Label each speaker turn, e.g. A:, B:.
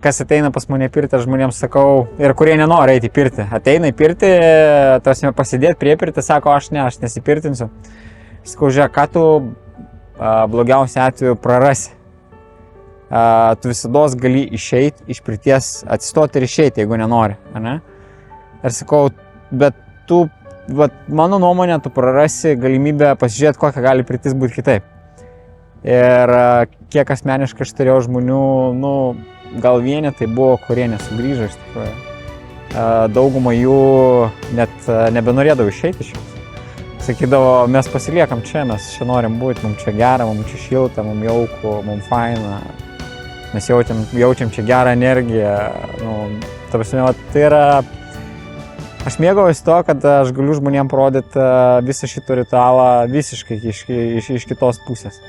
A: kas ateina pas mane į pirtį, žmonėms sakau, ir kurie nenori eiti į pirtį. Ateina į pirtį, tarsi pasidėti prie pirtį, sako, aš nesipirtinsiu. Sakau, žiūrėk, ką tu blogiausiu atveju prarasi. Tu visados gali išeiti iš pirties, atsistoti ir išeiti, jeigu nenori. Ne? Ir sakau, bet tu, mano nuomonė, tu prarasi galimybę pasižiūrėti, kokia gali pirtis būti kitaip. Ir kiek asmeniškai aš turėjau žmonių, gal vienetai buvo, kurie nesugrįžo iš tikrųjų. Dauguma jų net nebenorėdavo išeiti iš jos. Sakydavo, mes pasiliekam čia, mes čia norim būti, mums čia gera, mums čia šilta, mums jauku, mums faina. Mes jaučiam čia gerą energiją. Ta prasme, tai yra... Aš mėgaujuosi to, kad aš galiu žmonėm parodyti visą šitą ritualą visiškai iš kitos pusės.